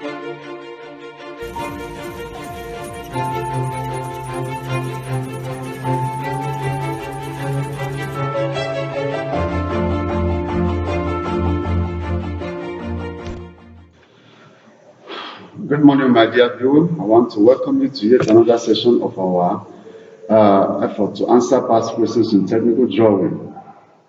Good morning, my dear viewer. I want to welcome you to yet another session of our effort to answer past questions in technical drawing.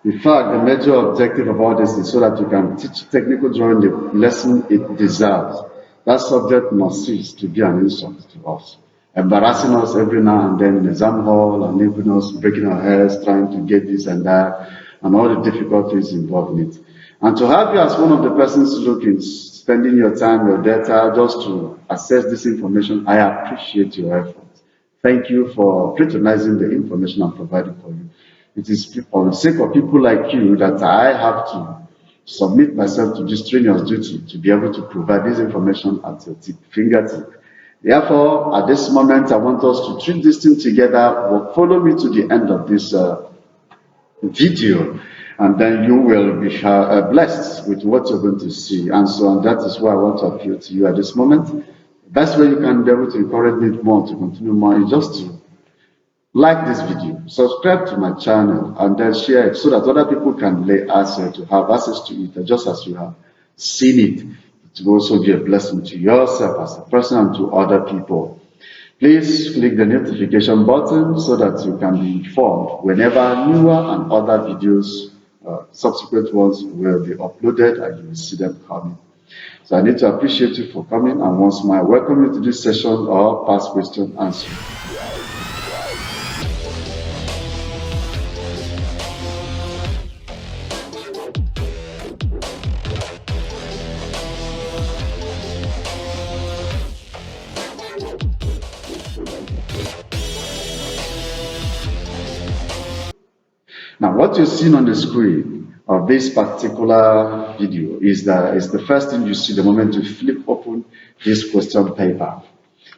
In fact, the major objective of all this is so that you can teach technical drawing the lesson it deserves. That subject must cease to be an insult to us, embarrassing us every now and then in exam hall and leaving us breaking our heads trying to get this and that and all the difficulties involved in it. And to have you as one of the persons looking, spending your time, your data, just to access this information, I appreciate your effort. Thank you for patronizing the information I'm providing for you. It is for the sake of people like you that I have to submit myself to this strenuous duty to be able to provide this information at your fingertip. Therefore, at this moment, I want us to treat this thing together. Follow me to the end of this video, and then you will be blessed with what you're going to see. And so on, that is why I want to appeal to you at this moment. The best way you can be able to encourage me more, to continue more, is just to like this video, subscribe to my channel, and then share it so that other people can have access to it, just as you have seen it. It will also be a blessing to yourself as a person and to other people. Please click the notification button so that you can be informed whenever newer and other videos, subsequent ones, will be uploaded and you will see them coming. So I need to appreciate you for coming, and once more, I welcome you to this session of past question answer. Now, what you're seeing on the screen of this particular video is the first thing you see the moment you flip open this question paper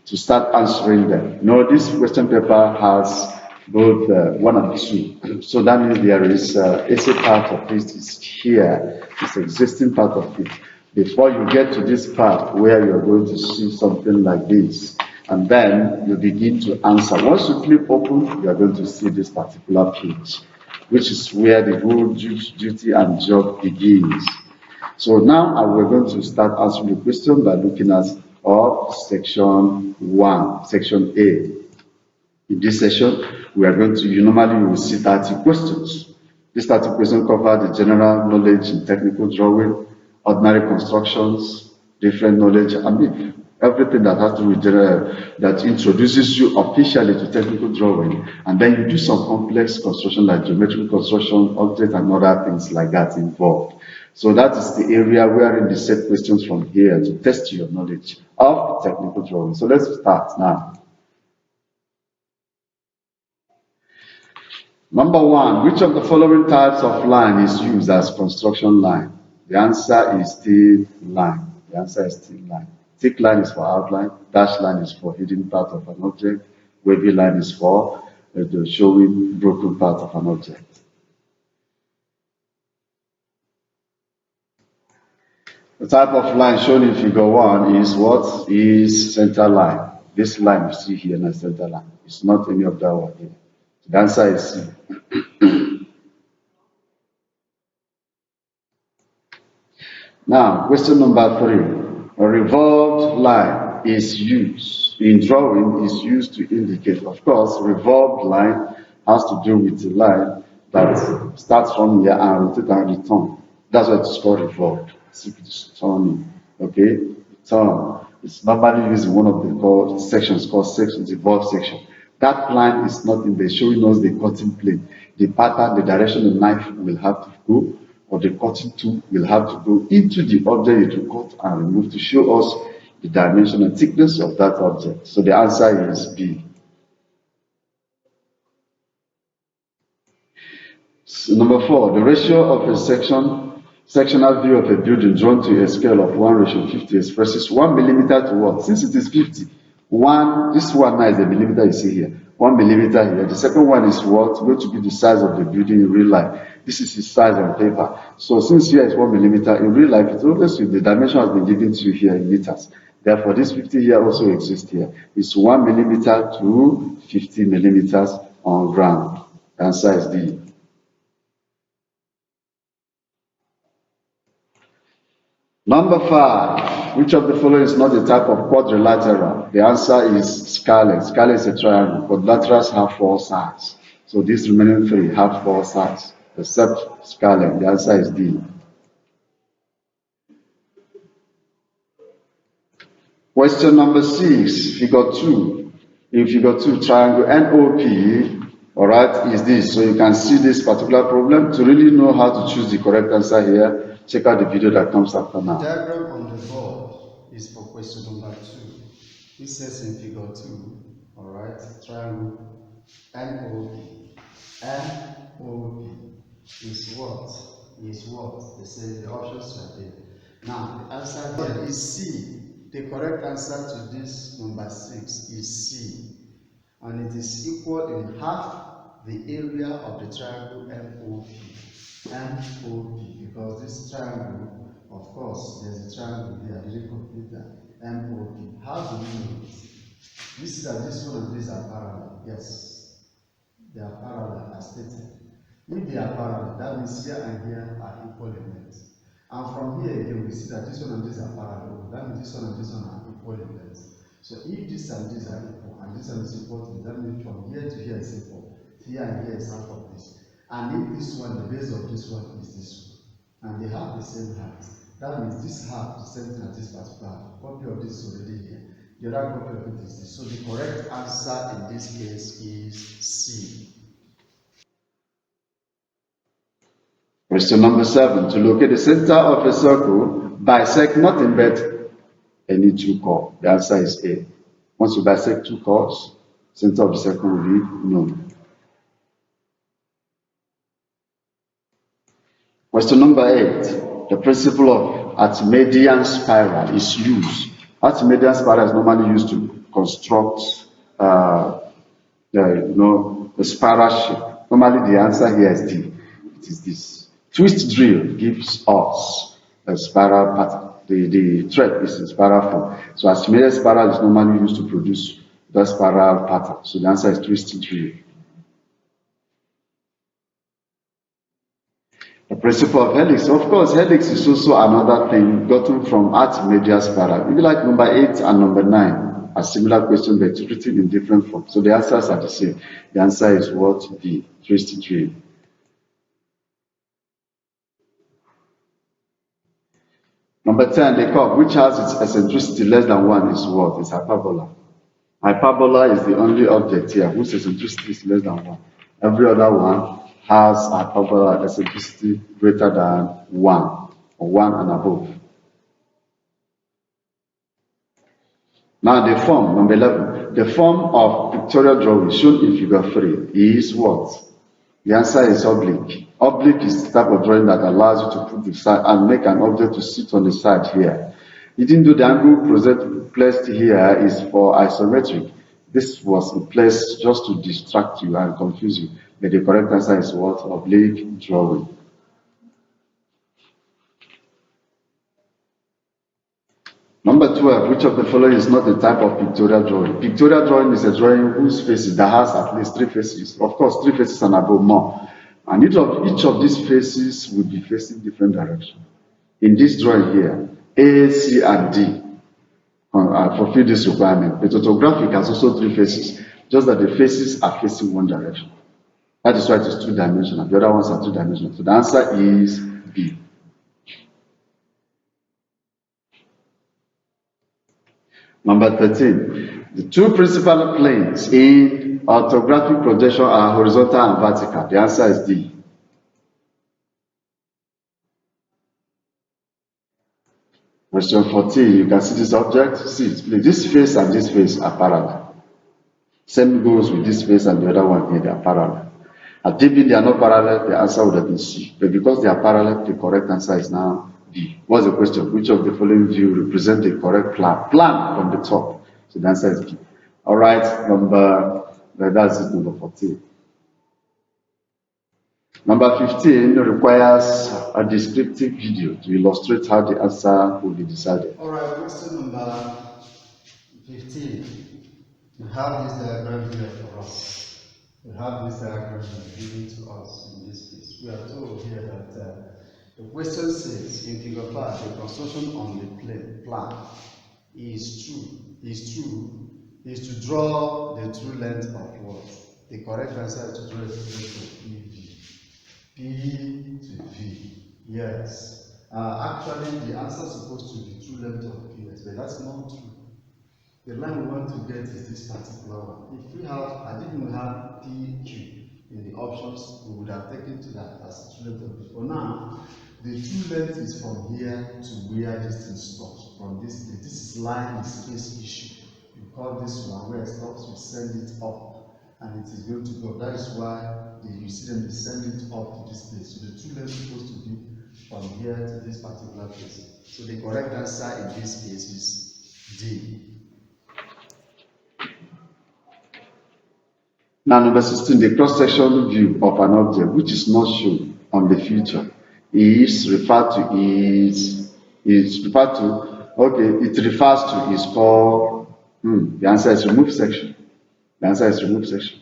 to start answering them. Now, this question paper has both one and two. So that means there is a part of it is here, this existing part of it. Before you get to this part where you're going to see something like this, and then you begin to answer. Once you flip open, you are going to see this particular page, which is where the whole duty and job begins. So now we're going to start answering the question by looking at section 1, section A. In this session, we are going to, normally you will see 30 questions. These 30 questions cover the general knowledge in technical drawing, ordinary constructions, different knowledge, everything that has to do with that introduces you officially to technical drawing, and then you do some complex construction like geometric construction, object, and other things like that involved. So that is the area wherein the set questions from here to test your knowledge of technical drawing. So let's start now. Number 1, which of the following types of line is used as construction line? The answer is thin line. The answer is thin line. Thick line is for outline, dashed line is for hidden part of an object, wavy line is for the showing broken part of an object. The type of line shown in figure 1 is what? Is center line. This line you see here is center line. It's not any of that one here. The answer is C. Now, question number 3. A revolved line is used in drawing, is used to indicate, of course, revolved line has to do with the line that starts from here and rotate and return. That's what it's called revolved. It's turning. Okay? Turn. It's normally used in one of the sections called sections, revolved section. That line is not in there showing us the cutting plane, the pattern, the direction the knife will have to go, or the cutting tool will have to go into the object to cut and remove to show us the dimension and thickness of that object. So the answer is B. So number 4, the ratio of a sectional view of a building drawn to a scale of 1:50 expresses 1 millimeter to what? Since it is 50, this one now is a millimeter you see here. 1 millimeter here. The second one is what? Going to be the size of the building in real life. This is its size on paper. So since here is 1 millimeter, in real life, it's always the dimension has been given to you here in meters. Therefore, this 50 here also exists here. It's 1 millimeter to 50 millimeters on ground. The answer is D. Number 5, which of the following is not a type of quadrilateral? The answer is scarlet. Scarlet is a triangle. Quadrilaterals have 4 sides. So these remaining 3 have 4 sides, except scarlet. The answer is D. Question number 6, figure 2. In figure 2, triangle NOP, all right, is this. So you can see this particular problem. To really know how to choose the correct answer here, check out the video that comes after now. The diagram on the board is for question number 2. It says in figure 2, all right, triangle NOP. NOP is what? Is what? They say the options are there. Now, the answer here is C. The correct answer to this number 6 is C. And it is equal in half the area of the triangle MOP. MOP, because this triangle, of course, there's a triangle there, I didn't complete that. MOP. How do we know it? You see that this one and this are parallel. Yes, they are parallel as stated. If they are parallel, that means here and here are equal in length. And from here again, we see that this one and this are parallel. That means this one and this one are equal in length. So if this and this are equal, and this one is equal to this, that means from here to here is equal. Here and here is half of this. And if this one, the base of this one is this one, and they have the same height, that means this half, the same thing as this particular half. Copy of this is already here. The other copy of it is this. So the correct answer in this case is C. Question number 7. To locate the center of a circle, bisect nothing but any 2 chords. The answer is A. Once you bisect 2 chords, center of the circle will be known. Question number 8. The principle of Archimedean spiral is used. Archimedean spiral is normally used to construct the spiral shape. Normally the answer here is D. It is this. Twist drill gives us a spiral pattern. The thread is in spiral form. So Archimedean spiral is normally used to produce the spiral pattern. So the answer is twist drill. The principle of helix. Of course, helix is also another thing gotten from Archimedean spiral. Maybe like number 8 and number 9 are similar questions but written in different forms. So the answers are the same. The answer is what? D. Twist drill. Number 10, the curve which has its eccentricity less than 1 is what? It's hyperbola. Hyperbola is the only object here whose eccentricity is less than 1. Every other one has hyperbola eccentricity greater than 1 or 1 and above. Now the form, number 11, the form of pictorial drawing shown in figure 3 is what? The answer is oblique. Oblique is the type of drawing that allows you to put the side and make an object to sit on the side here. Even though the angle placed here is for isometric, this was in place just to distract you and confuse you. But the correct answer is what? Oblique drawing. Number 12, which of the following is not a type of pictorial drawing? Pictorial drawing is a drawing whose faces that has at least 3 faces. Of course, 3 faces and above more. And each of these faces will be facing different directions. In this drawing here, A, C, and D fulfill this requirement. The photographic has also 3 faces, just that the faces are facing one direction. That is why it is 2-dimensional. The other ones are 2-dimensional. So the answer is B. Number 13. The 2 principal planes in orthographic projection are horizontal and vertical. The answer is D. Question 14. You can see this object. See it. This face and this face are parallel. Same goes with this face and the other one here. They are parallel. At DB, they are not parallel. The answer would have been C. But because they are parallel, the correct answer is now D. What's the question? Which of the following view represent the correct plan? Plan from the top. So the answer is B. All right, that's it, number 14. Number 15 requires a descriptive video to illustrate how the answer will be decided. All right, question number 15. We have this diagram here for us. We have this diagram given to us in this case. We are told here that the question says in figure 5, the construction on the plan is to draw the true length of what? The correct answer is to draw the true length of PV. P to V. Yes. Actually, the answer is supposed to be true length of PS, but that's not true. The line we want to get is this particular one. If we have, I didn't have PQ in the options, we would have taken to that as true length of P. For now, the true length is from here to where this thing stops. From this line is space issue. We call this one where it stops, we send it up, and it is going to go. That is why you see them send it up to this place. So the true length is supposed to be from here to this particular place. So the correct answer in this case is D. Now, number 16, the cross-sectional view of an object which is not shown on the feature is referred to is called, the answer is remove section. The answer is remove section.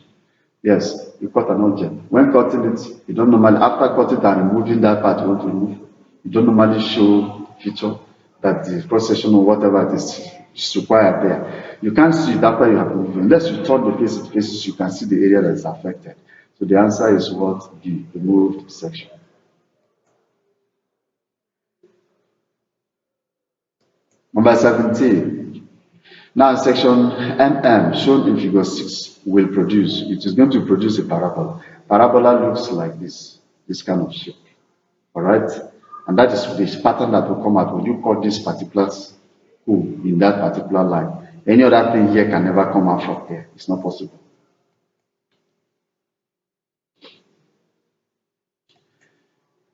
Yes, you cut an object. When cutting it, you don't normally, after cutting and removing that part you want to remove, you don't normally show feature that the cross-section or whatever it is required there. You can't see it after you have removed it. Unless you turn the faces, you can see the area that is affected. So the answer is what? The removed section. Number 17. Now section MM shown in figure 6 will produce, it is going to produce a parabola. Parabola looks like this kind of shape. Alright? And that is the pattern that will come out when you cut this particular hole in that particular line. Any other thing here can never come out from there. It's not possible.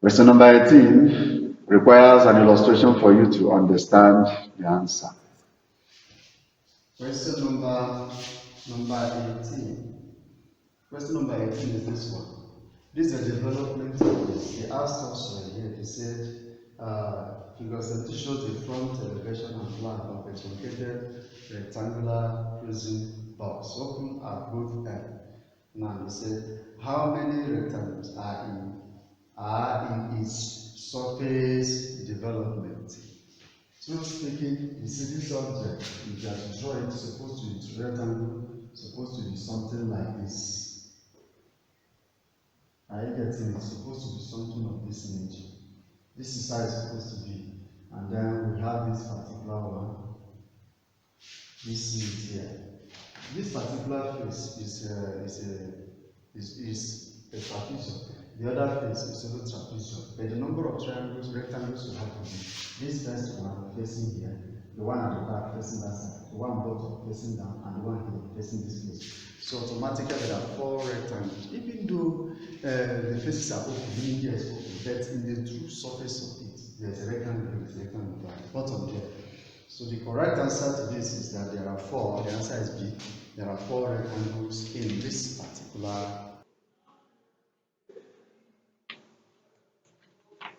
Question number 18 requires an illustration for you to understand the answer. Question number 18. Question number 18 is this one. This is the development of this. They asked us here, they said, figure 17 shows the front elevation and plan of a truncated rectangular prison box open at both ends. Now they said, how many rectangles are in its surface development? So speaking, you see this object, if you have to draw it, it's supposed to be rectangle, supposed to be something like this. Are you getting it? It's supposed to be something of this nature. This is how it's supposed to be. And then we have this particular one. You see it here. This particular face is a trapezium. The other face is also trapezium. But the number of rectangles you have to be. This first one facing here, the one at the back facing that side, the one bottom facing down, and the one here facing this place. So automatically there are 4 rectangles. Even though the faces are open, meaning here is open, but in the true surface of it, there's a rectangle at the bottom there. So the correct answer to this is that there are 4. The answer is B. There are 4 rectangles in this particular.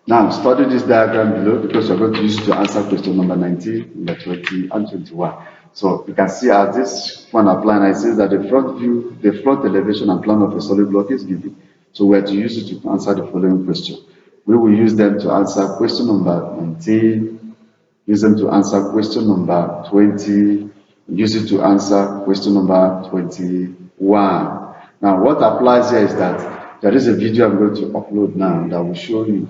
Now, study this diagram below because you're going to use it to answer question number 19, number 20, and 21. So you can see as this one applying, it says that the front elevation and plan of a solid block is given. So we are to use it to answer the following question. We will use them to answer question number 19, use them to answer question number 20, use it to answer question number 21. Now, what applies here is that there is a video I'm going to upload now that will show you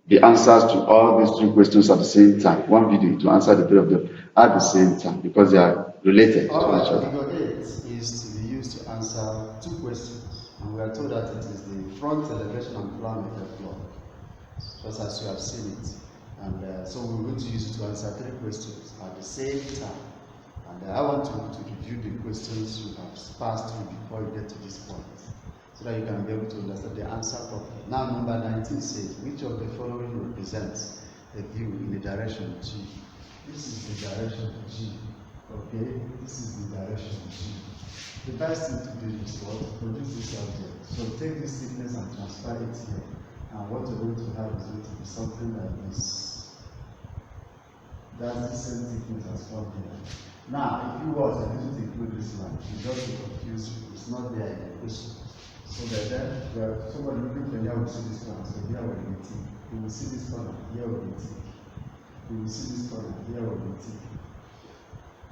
the answers to all these 3 questions at the same time. One video to answer the 3 of them at the same time because they are related to each other. Figure 8 is to be used to answer 2 questions, and we are told that it is the front elevation and plan of the block, just as you have seen it. And so we're going to use it to answer 3 questions at the same time. And I want to review the questions you have passed through before you get to this point, so that you can be able to understand the answer properly. Now, number 19 says, which of the following represents a view in the direction G? This is the direction G. Okay, this is the direction G. The best thing to do is what? Produce this object. So take this thickness and transfer it here. And what you're going to have is going to be something like this. That's the same thickness as from here. Now, if you was, I didn't include this line. You just be confused. It's not there in the question. So that then, somebody looking for here will see this one. So here will be T. You will see this corner. Here will be T. You will see this corner. Here will be T.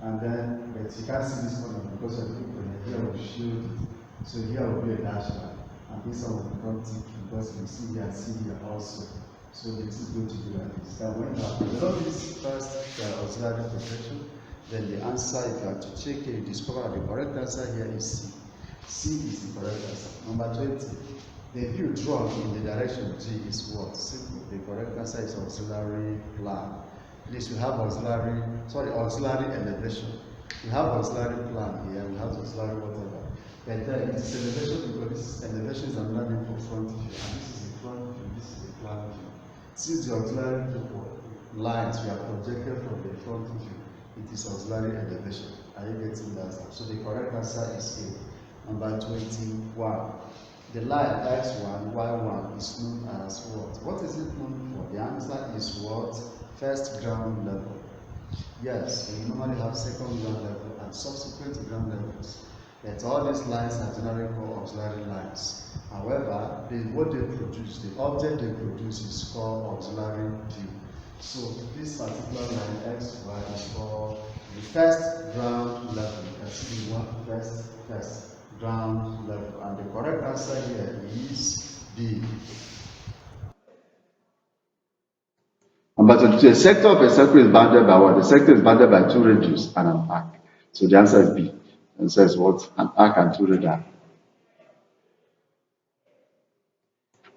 And then, but you can't see this corner because you're looking for here will shield it. So here will be a dash line. And this one will become T because you see here and see here also. So this is going to be like this. Now, when you have developed this first auxiliary protection, then the answer, if you have to check it, you discover the correct answer here is C. C is the correct answer. Number 20. The view drawn in the direction G is what? Simple. The correct answer is auxiliary plan. Please, we have auxiliary elevation. We have auxiliary plan here, we have auxiliary whatever. But then it is elevation because this elevation is another name for front view. And this is the front view, this is the plan view. Since the auxiliary lines we are projected from the front view, it is auxiliary elevation. Are you getting that? So the correct answer is A. Number 21. The line X1, Y1 is known as what? What is it known for? The answer is what? First ground level. Yes, we normally have second ground level and subsequent ground levels. But all these lines are generally called auxiliary lines. However, what they produce, the object they produce is called auxiliary view. So this particular line XY is called the first ground level. You can see the one first ground level. And the correct answer here is B. Number 22, a sector of a circle is bounded by what? The sector is bounded by two radius and an arc. So the answer is B. The answer is what? An arc and two radii.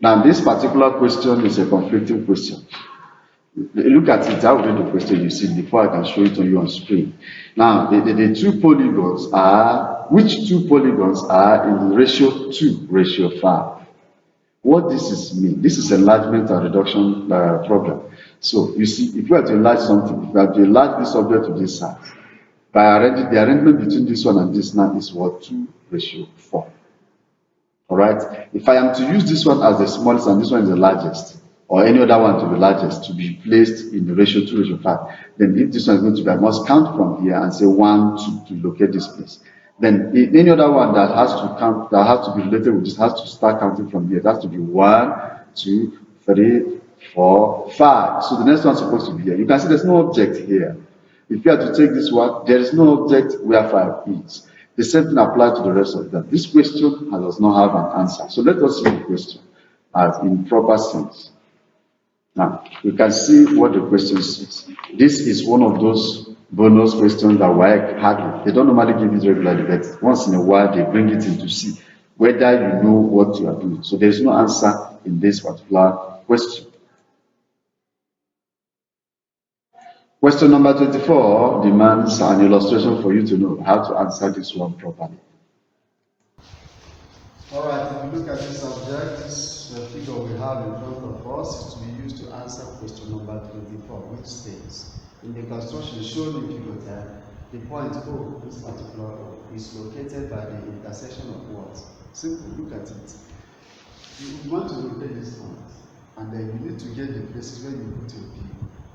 Now this particular question is a conflicting question. Look at it, I will read the question you see before I can show it on you on screen. Now the two polygons are, which two polygons are in the ratio 2, ratio 5? What this is mean? This is enlargement and reduction problem. So you see, if you have to enlarge something, if you have to enlarge this object to this size, by arranging the arrangement between this one and this now is what? 2 ratio 4. Alright? If I am to use this one as the smallest and this one is the largest, or any other one to be largest, to be placed in the ratio 2 ratio 5, then if this one is going to be, I must count from here and say 1, 2 to locate this place. Then any other one that has to count, that has to be related with this, has to start counting from here. It has to be 1, 2, 3, 4, 5. So the next one is supposed to be here. You can see there's no object here. If you have to take this one, there is no object where 5 is. The same thing applies to the rest of them. This question does not have an answer. So let us see the question as in proper sense. Now, you can see what the question says. This is one of those bonus questions that WAEC hardly. They don't normally give it regularly, but once in a while they bring it in to see whether you know what you are doing. So there is no answer in this particular question. Question number 24 demands an illustration for you to know how to answer this one properly. Alright, if you look at this subject, this figure we have in front of us is to be used to answer question number 24, which states, in the construction shown in figure 10, the point O, this particular O, is located by the intersection of what? Simple, look at it. You want to locate this point, and then you need to get the places where you put your P.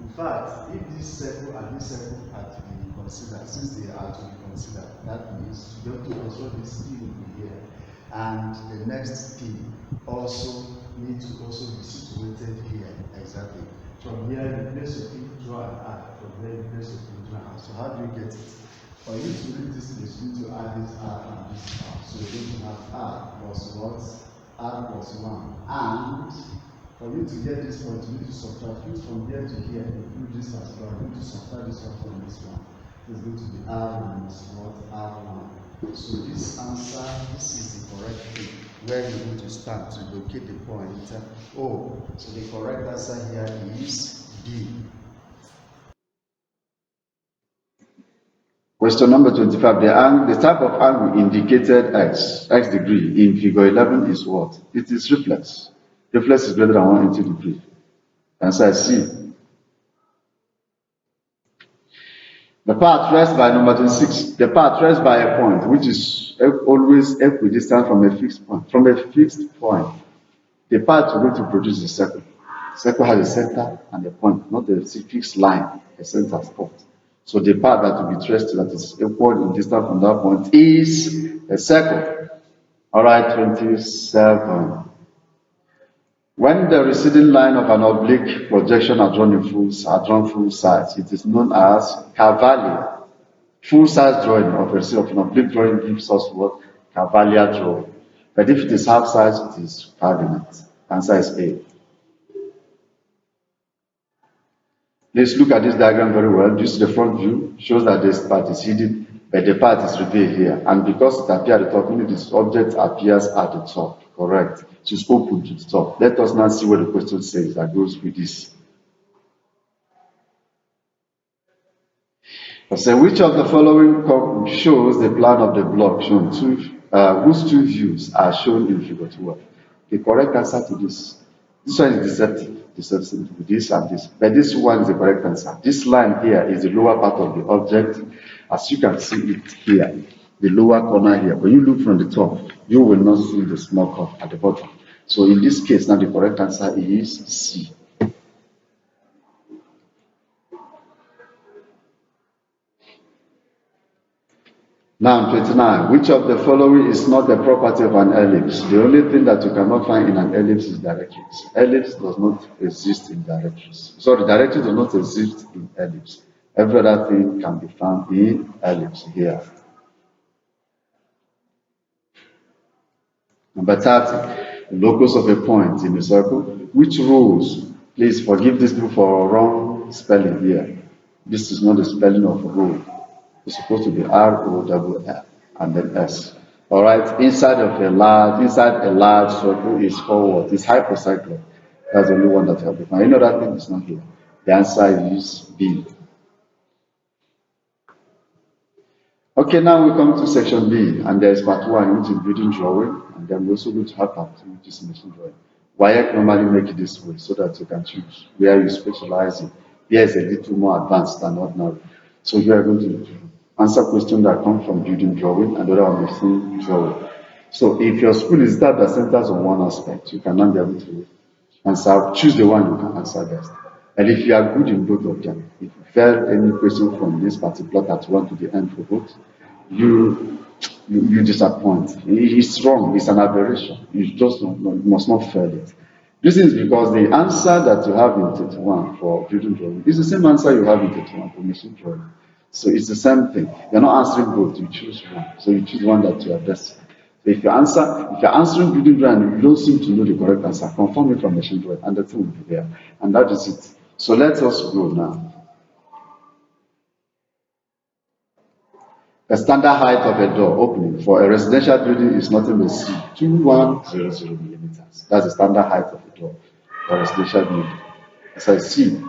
In fact, if this circle and this circle are to be considered, since they are to be considered, that means you have to also this P will be here. And the next P also needs to also be situated here, exactly. From here, the place of P, draw an arc. From there, the place of P, draw an arc. So how do you get it? For you to read this place, you need to add this arc and this arc. So you're going to have arc plus what? Arc plus 1. And for you to get this point, you need to subtract from here to here, include this as well. You need to subtract this one from this one. It's going to be R minus what? R1. So this answer, this is the correct thing, where you're going to start to locate the point O. So the correct answer here is B. Question number 25. The type of angle indicated x degree in figure 11 is what? It is reflex. Reflex is greater than 180 degrees. Answer is C. The path rests by number 26. The path rests by a point which is always equidistant from a fixed point. From a fixed point, the path is going to produce a circle. The circle has a center and a point, not a fixed line, a center spot. So the part that will be traced that is equal in distance from that point is a circle. All right, 27. When the receding line of an oblique projection are drawn full size, it is known as Cavalier. Full size drawing of an oblique drawing gives us what? Cavalier drawing. But if it is half size, it is coordinate. Answer is A. Let's look at this diagram very well. This is the front view, shows that this part is hidden, but the part is revealed here. And because it appears at the top, meaning this object appears at the top. Correct. It is open to the top. Let us now see what the question says that goes with this. So which of the following shows the plan of the block shown whose two views are shown in figure 12? The correct answer to this one is deceptive with this and this, but this one is the correct answer. This line here is the lower part of the object, as you can see it here, the lower corner here. When you look from the top, you will not see the small curve at the bottom. So in this case, now the correct answer is C. Now, 29. Which of the following is not the property of an ellipse? The only thing that you cannot find in an ellipse is directrix. Ellipse does not exist in directrix. Sorry, directrix does not exist in ellipse. Every other thing can be found in ellipse here. Number 30. The locus of a point in a circle. Which rules? Please forgive this group for wrong spelling here. This is not the spelling of rule. It's supposed to be R-O-L-L and then S. All right, inside a large circle is forward. It's hypocyclic. That's the only one that I'll be found. Any other thing is not here. The answer is B. Okay, now we come to section B, and there is part 1, which is building drawing, and then we also going to have part 2, which is machine drawing. WIAC normally make it this way so that you can choose where you specialize in. Here is a little more advanced than ordinary. So you are going to answer questions that come from building drawing and the other one machine drawing. So if your school is that centers on one aspect, you cannot be able to answer. Choose the one you can answer best. And if you are good in both of them, if you fail any question from this particular that you want to the end for both, you disappoint. It's wrong. It's an aberration. You just must not fail it. This is because the answer that you have in 31 for building drawing is the same answer you have in 31 for machine drawing. So it's the same thing. You're not answering both, you choose one. So you choose one that you are best. So if you're answering building drawing and you don't seem to know the correct answer, confirm it from machine drawing and the thing will be there. And that is it. So let us go now. The standard height of a door opening for a residential building is nothing but 2100 millimeters. That's the standard height of a door for a residential building. As I see,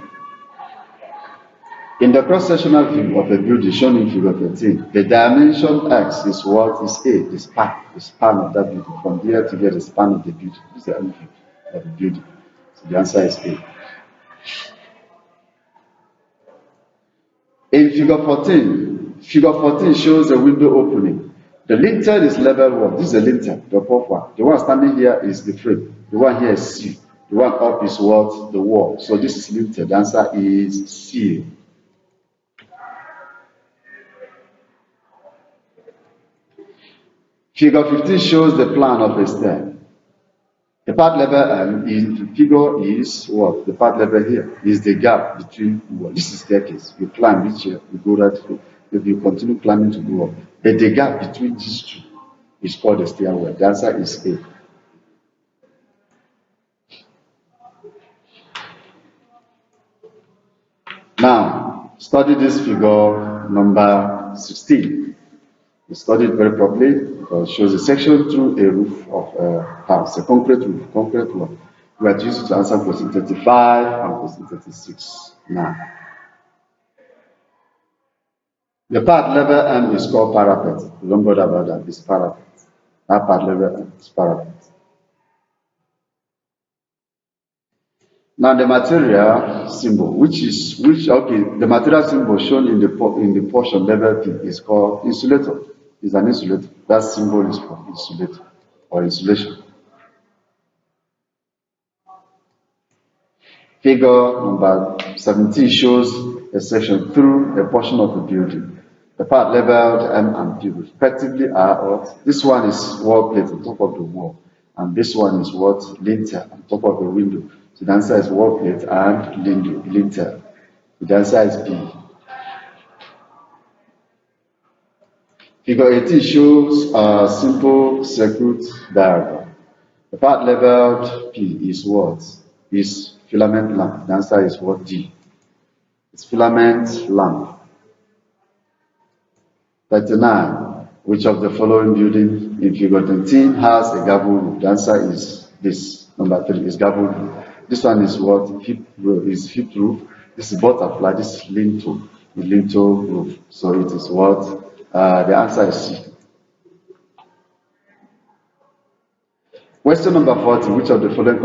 in the cross-sectional view of a building shown in figure 13, the dimension X is what is A, the span of that building. From here to here, the span of the building. This is the view of the building. So the answer is A. In figure 14 shows a window opening. The lintel is level 1. This is the lintel, the top one. The one standing here is the frame. The one here is C. The one up is what? The wall. So this is lintel. The answer is C. Figure 15 shows the plan of a stair. The part level in the figure is what? The part level here is the gap between, well, this is staircase. You climb each year, you go right through. If you continue climbing to go up. But the gap between these two is called the stairwell. The answer is A. Now, study this figure number 16. We study it very properly because it shows a section through a roof of a house, a concrete roof, concrete one. We are used to answer question 35 and question 36 now. The part level M is called parapet. Don't bother about that. It's parapet. That part level M is parapet. Now the material symbol, the material symbol shown in the portion level P is called insulator. It's an insulator. That symbol is for insulator or insulation. Figure number 17 shows a section through a portion of the building. The part labeled M and P respectively are what? This one is wall plate on top of the wall, and this one is what? Lintel on top of the window. So the answer is wall plate and lintel. The answer is B. Figure 18 shows a simple circuit diagram. The part labeled P is what? Is filament lamp. The answer is what? D. It's filament lamp. 39. Which of the following building in figure 13 has a gable roof? The answer is this. Number 3 is gable roof. This one is what? Hip roof. This is butterfly. This is lintel. The lintel roof. So it is what? The answer is C. Question number 40. Which of the following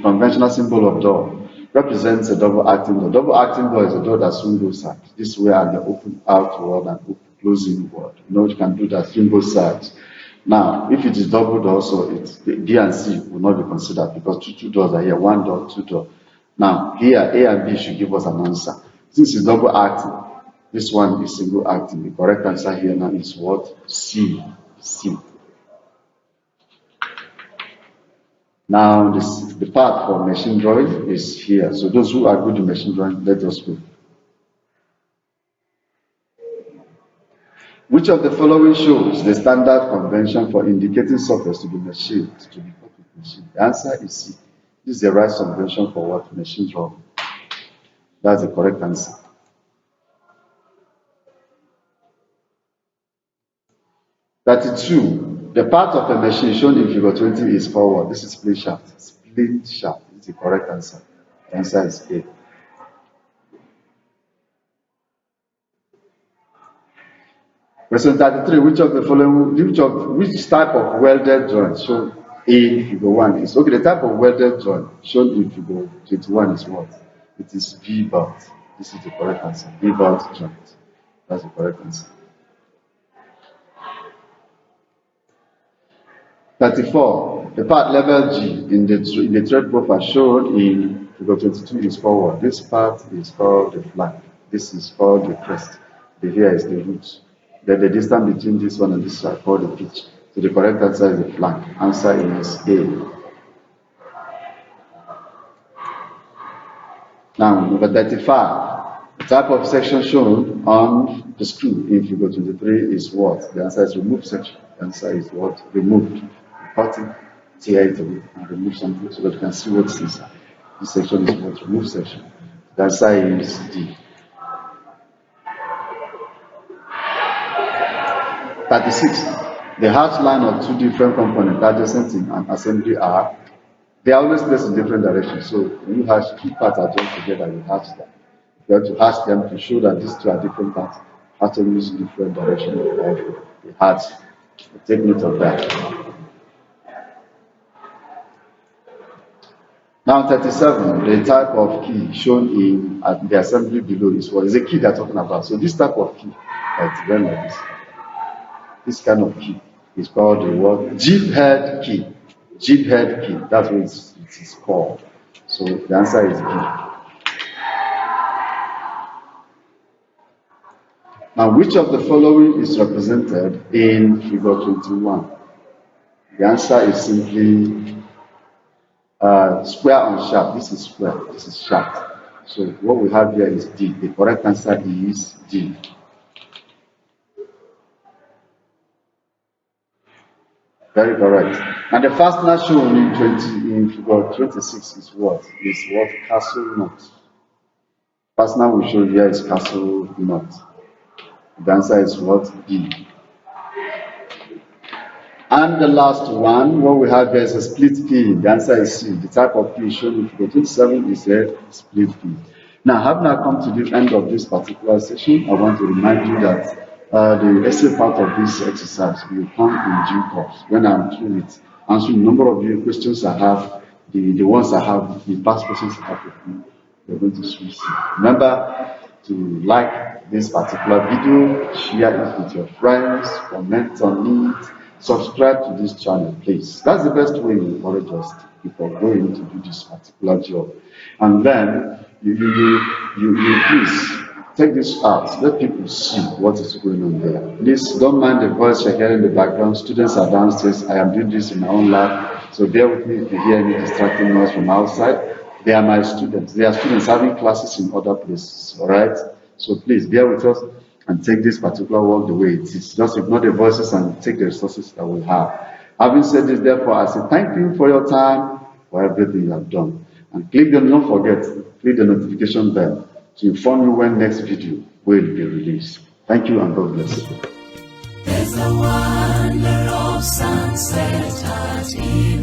conventional symbol of door represents a double acting door? Double acting door is a door that swings both sides. This way and the open outward and open closing word. You know, you can do that, swing both sides. Now, if it is double door, so it's B and C will not be considered because two doors are here, one door, two door. Now, here A and B should give us an answer. Since it's double acting, this one is single acting. The correct answer here now is what? C. C. Now, the part for machine drawing is here. So those who are good in machine drawing, let us go. Which of the following shows the standard convention for indicating surface to be machined, to be cut with machine? The answer is C. This is the right convention for what? Machine drawing. That's the correct answer. (32) The part of a machine shown in figure 20 is forward. This is split shaft. Split shaft is the correct answer. The answer is A. Question 33. Which of the following, which type of welded joint shown in figure 1 is? Okay, the type of welded joint shown in figure 21 is what? It is V-bolt. This is the correct answer. V-bolt joint. That's the correct answer. 34. The part labeled G in the thread profile shown in figure 22 is forward. This part is called the flank. This is called the crest. The here is the root. Then the distance between this one and this one is called the pitch. So the correct answer is the flank. Answer is A. Now, number 35. The type of section shown on the screw in figure 23 is what? The answer is remove section. The answer is what? Removed. Cut it, tear it away, and remove something so that you can see what is inside. This section is what? Remove section. The answer is D. 36. The hatch line of two different components adjacent in an assembly are, they are always placed in different directions. So when you hatch two parts are joined together, you hatch them. You have to hatch them to show that these two are different parts. Hatch them use different direction of the hatch. Take note of that. Now 37, the type of key shown in the assembly below is what? Is a key they're talking about. So this type of key, it's very like this. This kind of key is called the what? Jeep head key. Jeep head key. That's what it is called. So the answer is B. Now, which of the following is represented in figure 21? The answer is simply square on shaft. This is square. This is shaft. So what we have here is D. The correct answer is D. Very correct. And the fastener shown in figure 26 is what? Is what? Castle nut. Fastener we show here is castle nut. The answer is what? B. And the last one, what we have here is a split key. The answer is C. The type of key shown in figure 27 is a split key. Now, having now come to the end of this particular session, I want to remind you that the essay part of this exercise will come in due course when I'm through with answering a number of your questions I have, the ones I have, the past questions I have with you. We're going to switch. Remember to like this particular video, share it with your friends, comment on it, subscribe to this channel, please. That's the best way you encourage us to keep on going to do this particular job. And then you please Take this out. Let people see what is going on there. Please don't mind the voice you're hearing in the background. Students are downstairs. I am doing this in my own lab. So bear with me if you hear any distracting noise from outside. They are my students. They are students having classes in other places. All right? So please bear with us and take this particular work the way it is. Just ignore the voices and take the resources that we have. Having said this, therefore, I say thank you for your time, for everything you have done. And don't forget, click the notification bell to inform you when next video will be released. Thank you and God bless you. There's a wonder of sunset at evening.